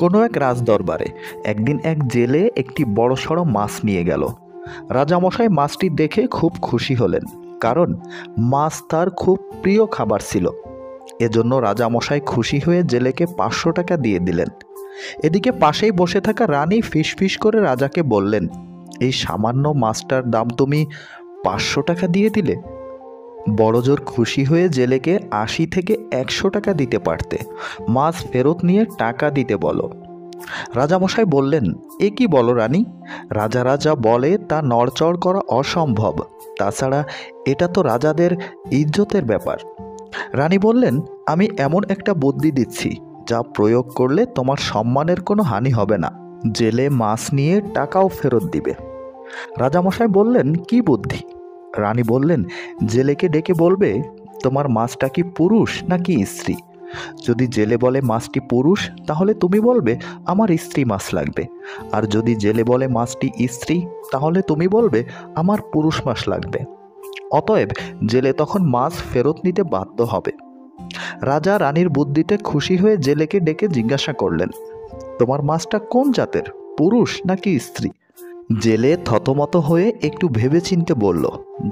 কোনো এক রাজদরবারে একদিন এক জেলে একটি বড়সড় মাছ নিয়ে গেল। রাজামশাই মাছটি দেখে খুব খুশি হলেন, কারণ মাছ তার খুব প্রিয় খাবার ছিল। এজন্য রাজামশাই খুশি হয়ে জেলেকে 500 টাকা দিয়ে দিলেন। এদিকে পাশেই বসে থাকা রানী ফিসফিস করে রাজাকে বললেন, এই সামান্য মাছটার দাম তুমি 500 টাকা দিয়ে দিলে? বড়জোর খুশি হয়ে জেলেকে 80 থেকে 100 টাকা দিতে পারতে, মাছ ফেরত নিয়ে টাকা দিতে বলো। রাজামশাই বললেন, এ কি বলো রানী? রাজা রাজা বলে তা নড়চড় করা অসম্ভব, তাছাড়া এটা তো রাজাদের ইজ্জতের ব্যাপার। রানী বললেন, আমি এমন একটা বুদ্ধি দিচ্ছি যা প্রয়োগ করলে তোমার সম্মানের কোনো হানি হবে না, জেলে মাছ নিয়ে টাকাও ফেরত দিবে। রাজামশাই বললেন, কি বুদ্ধি? রানী বললেন, জেলেকে ডেকে বলবে, তোমার মাছটা কি পুরুষ নাকি স্ত্রী? যদি জেলে বলে মাছটি পুরুষ, তাহলে তুমি বলবে, আমার স্ত্রী মাছ লাগবে। আর যদি জেলে বলে মাছটি স্ত্রী, তাহলে তুমি বলবে, আমার পুরুষ মাছ লাগবে। অতএব জেলে তখন মাছ ফেরত নিতে বাধ্য হবে। রাজা রানীর বুদ্ধিতে খুশি হয়ে জেলেকে ডেকে জিজ্ঞাসা করলেন, তোমার মাছটা কোন জাতের, পুরুষ নাকি স্ত্রী? জেলে থতমত হয়ে একটু ভেবেচিন্তে বলল,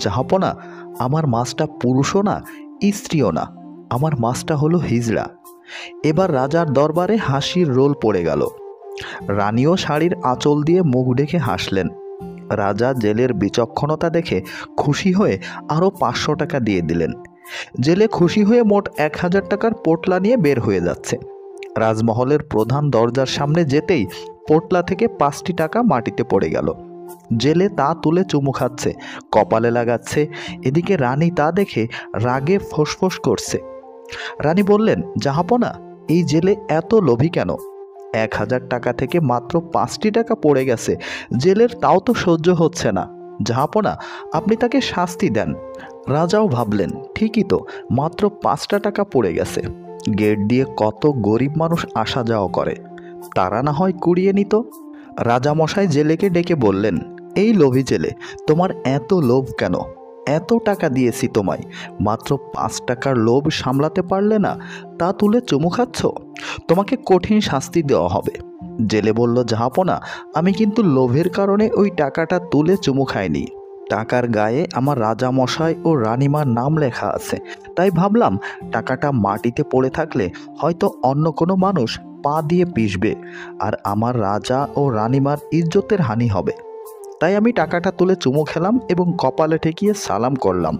জাহাপনা, আমার মাছটা পুরুষও না, স্ত্রীও না, আমার মাছটা হলো হিজড়া। এবার রাজার দরবারে হাসির রোল পড়ে গেল। রানীও শাড়ির আঁচল দিয়ে মুখ ঢেকে হাসলেন। রাজা জেলের বিচক্ষণতা দেখে খুশি হয়ে আরও 500 টাকা দিয়ে দিলেন। জেলে খুশি হয়ে মোট 1000 টাকার পোটলা নিয়ে বের হয়ে যাচ্ছে। রাজমহলের প্রধান দরজার সামনে যেতেই পোটলা থেকে 5টি টাকা মাটিতে পড়ে গেল। জেলে তা তুলে চুমু খাচ্ছে, কপালে লাগাচ্ছে। এদিকে রানী তা দেখে রাগে ফোঁসফোঁস করছে। রানী বললেন, জাহাপনা, এই জেলে এত লোভী কেন? 1000 টাকা থেকে মাত্র 5টি টাকা পড়ে গেছে, জেলের তাও তো সহ্য হচ্ছে না। জাহাপনা, আপনি তাকে শাস্তি দেন। রাজাও ভাবলেন, ঠিকই তো, মাত্র 5টা টাকা পড়ে গেছে, গেট দিয়ে কত গরিব মানুষ আসা যাওয়া করে, তারা না হয় কুড়িয়ে নিত। রাজামশাই জেলেকে ডেকে বললেন, এই লোভী জেলে, তোমার এত লোভ কেন? এত টাকা দিয়েছি তোমায়, মাত্র 5 টাকার লোভ সামলাতে পারলে না, তা তুলে চুমু খাচ্ছ? তোমাকে কঠিন শাস্তি দেওয়া হবে। জেলে বলল, জাহাপনা, আমি কিন্তু লোভের কারণে ওই টাকাটা তুলে চুমু খাইনি। টাকার গায়ে আমার রাজামশাই ও রানীমার নাম লেখা আছে, তাই ভাবলাম টাকাটা মাটিতে পড়ে থাকলে হয়তো অন্য কোনো মানুষ পা দিয়ে পিষবে, আর আমার রাজা ও রানীমার ইজ্জতের হানি হবে। তাই আমি টাকাটা তুলে চুমু খেলাম এবং কপালে ঠেকিয়ে সালাম করলাম।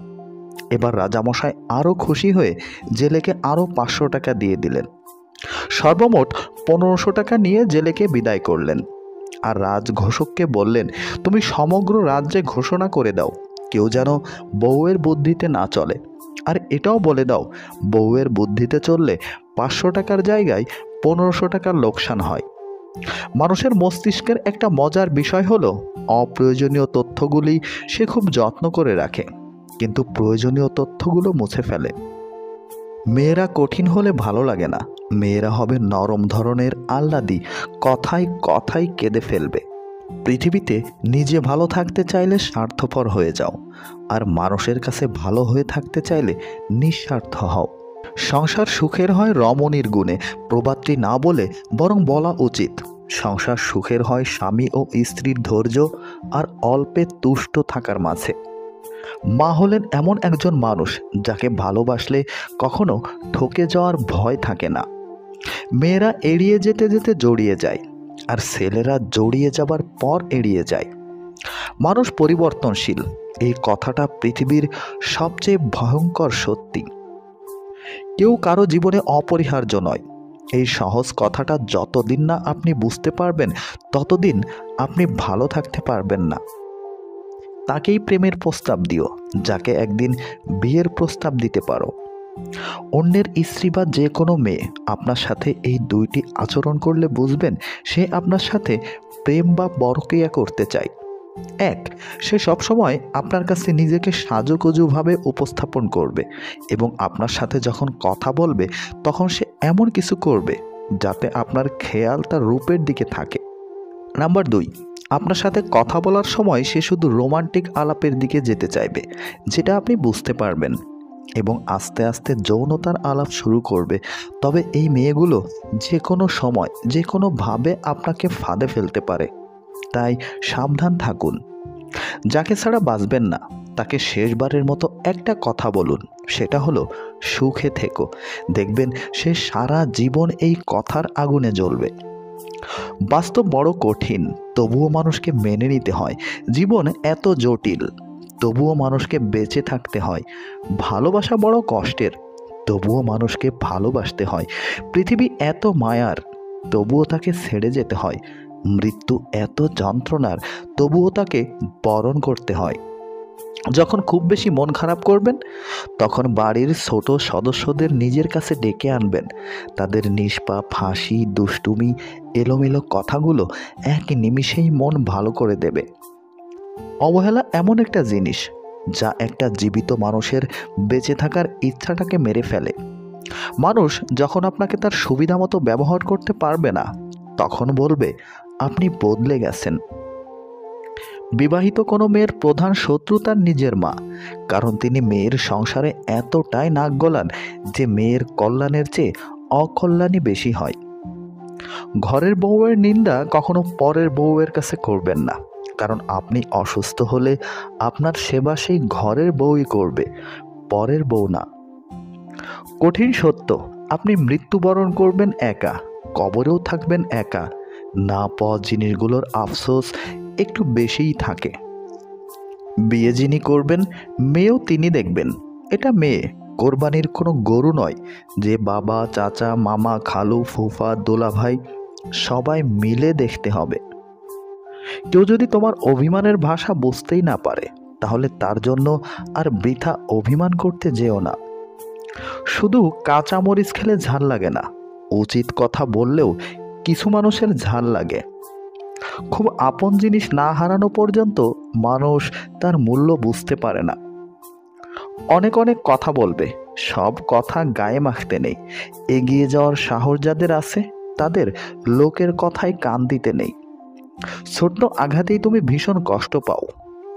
এবার রাজামশাই আরও খুশি হয়ে জেলেকে আরও 500 টাকা দিয়ে দিলেন। সর্বমোট 1500 টাকা নিয়ে জেলেকে বিদায় করলেন। আর রাজঘোষককে বললেন, তুমি সমগ্র রাজ্যে ঘোষণা করে দাও, কেউ যেন বউয়ের বুদ্ধিতে না চলে। আর এটাও বলে দাও, বউয়ের বুদ্ধিতে চললে 500 টাকার জায়গায় 1500 টাকার লোকসান হয়। মানুষের মস্তিষ্কের একটা মজার বিষয় হলো, অপ্রয়োজনীয় তথ্যগুলি সে খুব যত্ন করে রাখে, কিন্তু প্রয়োজনীয় তথ্যগুলো মুছে ফেলে। মেয়েরা কঠিন হলে ভালো লাগে না, মেয়েরা হবে নরম ধরনের আহ্লাদী, কথায় কথায় কেঁদে ফেলবে। পৃথিবীতে নিজে ভালো থাকতে চাইলে স্বার্থপর হয়ে যাও, আর মানুষের কাছে ভালো হয়ে থাকতে চাইলে নিঃস্বার্থ হও। সংসার সুখের হয় রমণীর গুণে, প্রবাদটি না বলে বরং বলা উচিত। সংসার সুখের হয় স্বামী ও স্ত্রীর ধৈর্য আর অল্পে তুষ্ট থাকার মাঝে। মা হলেন এমন একজন মানুষ যাকে ভালোবাসলে কখনো ঠকে যাওয়ার ভয় থাকে না। মেয়েরা এড়িয়ে যেতে যেতে জড়িয়ে যায়, আর ছেলেরা জড়িয়ে যাবার পর এড়িয়ে যায়। মানুষ পরিবর্তনশীল, এই কথাটা পৃথিবীর সবচেয়ে ভয়ঙ্কর সত্যি। কেউ কারো জীবনে অপরিহার্য নয়, এই সহজ কথাটা যতদিন না আপনি বুঝতে পারবেন, ততদিন আপনি ভালো থাকতে পারবেন না। তাকেই প্রেমের প্রস্তাব দিও যাকে একদিন বিয়ের প্রস্তাব দিতে পারো। অন্যের স্ত্রী বা যে কোনো মেয়ে আপনার সাথে এই 2টি আচরণ করলে বুঝবেন সে আপনার সাথে প্রেম বা পরকীয়া করতে চায়। 1, সে সবসময় আপনার কাছে নিজেকে সাজুগুজুভাবে উপস্থাপন করবে এবং আপনার সাথে যখন কথা বলবে তখন সে এমন কিছু করবে যাতে আপনার খেয়াল তার রূপের দিকে থাকে। নাম্বার 2, আপনার সাথে কথা বলার সময় সে শুধু রোমান্টিক আলাপের দিকে যেতে চাইবে, যেটা আপনি বুঝতে পারবেন। এবং আস্তে আস্তে যৌনতার আলাপ শুরু করবে, তবে এই মেয়েগুলো যে কোনো সময় যে কোনোভাবে আপনাকে ফাঁদে ফেলতে পারে। তাই সাবধান থাকুন। যাকে ছাড়া বাঁচবেন না তাকে শেষবারের মতো একটা কথা বলুন, সেটা হলো সুখে থেকো। দেখবেন সে সারা জীবন এই কথার আগুনে জ্বলবে। বাস্তব বড় কঠিন, তবুও মানুষকে মেনে নিতে হয়। জীবন এত জটিল, তবুও মানুষকে বেঁচে থাকতে হয়। ভালোবাসা বড় কষ্টের, তবুও মানুষকে ভালোবাসতে হয়। পৃথিবী এত মায়ার, তবুও তাকে ছেড়ে যেতে হয়। মৃত্যু এত যন্ত্রণার, তবুও তাকে বরণ করতে হয়। যখন খুব বেশি মন খারাপ করবেন, তখন বাড়ির ছোট সদস্যদের নিজের কাছে ডেকে আনবেন। তাদের নিষ্পাপ হাসি, দুষ্টুমি, এলোমেলো কথাগুলো এক নিমিষেই মন ভালো করে দেবে। অবহেলা এমন একটা জিনিস যা একটা জীবিত মানুষের বেঁচে থাকার ইচ্ছাটাকে মেরে ফেলে। মানুষ যখন আপনাকে তার সুবিধা মতো ব্যবহার করতে পারবে না, তখন বলবে আপনি বদলে গেছেন। বিবাহিত কোনো মেয়ের প্রধান শত্রু তার নিজের মা, কারণ তিনি মেয়ের সংসারে এতটাই নাক গলান যে মেয়ের কল্যাণের চেয়ে অকল্যাণই বেশি হয়। ঘরের বউয়ের নিন্দা কখনো পরের বউয়ের কাছে করবেন না, কারণ আপনি অসুস্থ হলে আপনার সেবা সেই ঘরের বউই করবে, পরের বউ না। কঠিন সত্য, আপনি মৃত্যুবরণ করবেন একা, কবরেও থাকবেন একা। না পাওয়া জিনিসগুলোর আফসোস একটু বেশিই থাকে। বিয়ে যিনি করবেন, মেয়েও তিনি দেখবেন। এটা মেয়ে, কোরবানির কোনো গরু নয় যে বাবা, চাচা, মামা, খালু, ফুফা, দোলাভাই সবাই মিলে দেখতে হবে। কেউ যদি তোমার অভিমানের ভাষা বুঝতেই না পারে, তাহলে তার জন্য আর বৃথা অভিমান করতে যেও না। শুধু কাঁচা মরিচ খেলে ঝাল লাগে না, উচিত কথা বললেও কিছু মানুষের ঝাল লাগে। খুব আপন জিনিস না হারানো পর্যন্ত মানুষ তার মূল্য বুঝতে পারে না। অনেক অনেক কথা বলবে, সব কথা গায়ে মাখতে নেই। এগিয়ে যাওয়ার সাহস যাদের আছে, তাদের লোকের কথায় কান দিতে নেই। ছোট্ট আঘাতেই তুমি ভীষণ কষ্ট পাও,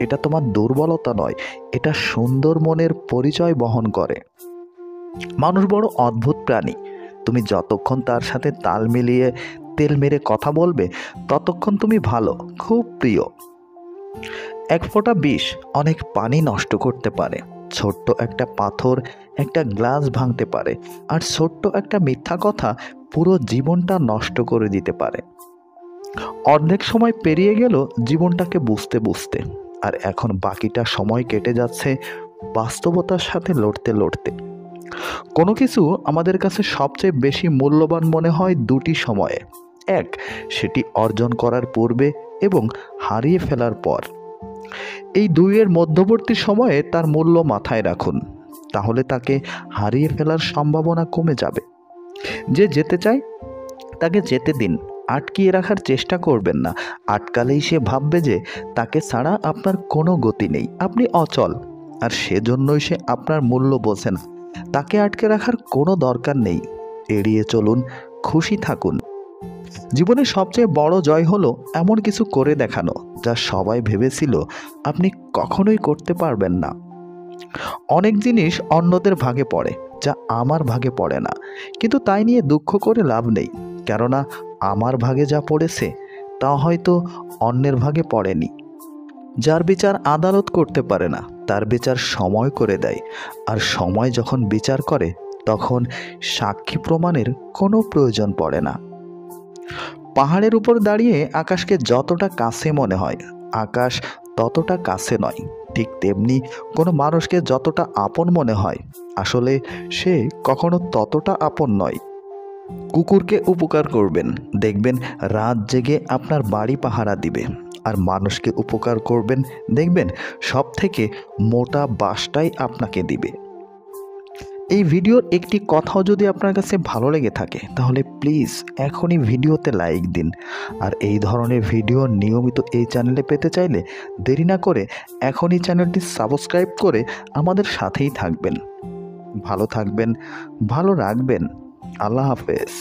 এটা তোমার দুর্বলতা নয়, এটা সুন্দর মনের পরিচয় বহন করে। মানুষ বড় অদ্ভুত প্রাণী। তুমি যতক্ষণ তার সাথে তাল মিলিয়ে তেল মেরে কথা বলবে, ততক্ষণ তুমি ভালো, খুব প্রিয়। এক ফোঁটা বিষ অনেক পানি নষ্ট করতে পারে। ছোট্ট একটা পাথর একটা গ্লাস ভাঙতে পারে, আর ছোট্ট একটা মিথ্যা কথা পুরো জীবনটা নষ্ট করে দিতে পারে। অর্ধেক সময় পেরিয়ে গেল জীবনটাকে বুঝতে বুঝতে, আর এখন বাকিটা সময় কেটে যাচ্ছে বাস্তবতার সাথে লড়তে লড়তে। কোনো কিছু আমাদের কাছে সবচেয়ে বেশি মূল্যবান মনে হয় দুটি সময়ে। এক, সেটি অর্জন করার পূর্বে এবং হারিয়ে ফেলার পর। এই দুইয়ের মধ্যবর্তী সময়ে তার মূল্য মাথায় রাখুন, তাহলে তাকে হারিয়ে ফেলার সম্ভাবনা কমে যাবে। যে যেতে চায় তাকে যেতে দিন, আটকিয়ে রাখার চেষ্টা করবেন না। আটকালেই সে ভাববে যে তাকে ছাড়া আপনার কোনো গতি নেই, আপনি অচল, আর সেজন্যই সে আপনার মূল্য বোঝে না। তাকে আটকে রাখার কোনো দরকার নেই, এড়িয়ে চলুন, খুশি থাকুন। জীবনের সবচেয়ে বড় জয় হলো এমন কিছু করে দেখানো যা সবাই ভেবেছিল আপনি কখনোই করতে পারবেন না। অনেক জিনিস অন্যদের ভাগে পড়ে যা আমার ভাগে পড়ে না, কিন্তু তাই নিয়ে দুঃখ করে লাভ নেই, কেননা আমার ভাগে যা পড়েছে তা হয়তো অন্যের ভাগে পড়েনি। যার বিচার আদালত করতে পারে না, তার বিচার সময় করে দেয়, আর সময় যখন বিচার করে তখন সাক্ষী প্রমাণের কোনো প্রয়োজন পড়ে না। পাহাড়ের উপর দাঁড়িয়ে আকাশকে যতটা কাছে মনে হয়, আকাশ ততটা কাছে নয়। ঠিক তেমনি কোনো মানুষকে যতটা আপন মনে হয়, আসলে সে কখনো ততটা আপন নয়। কুকুরকে উপকার করবেন, দেখবেন রাত জেগে আপনার বাড়ি পাহারা দিবে। আর মানুষকে উপকার করবেন, দেখবেন সব থেকে মোটা বাঁশটাই আপনাকে দিবে। এই ভিডিওর একটি কথাও যদি আপনার কাছে ভালো লেগে থাকে, তাহলে প্লিজ এখনই ভিডিওতে লাইক দিন। আর এই ধরনের ভিডিও নিয়মিত এই চ্যানেলে পেতে চাইলে দেরি না করে এখনই চ্যানেলটি সাবস্ক্রাইব করে আমাদের সাথেই থাকবেন। ভালো থাকবেন, ভালো রাখবেন। আল্লাহ হাফেজ।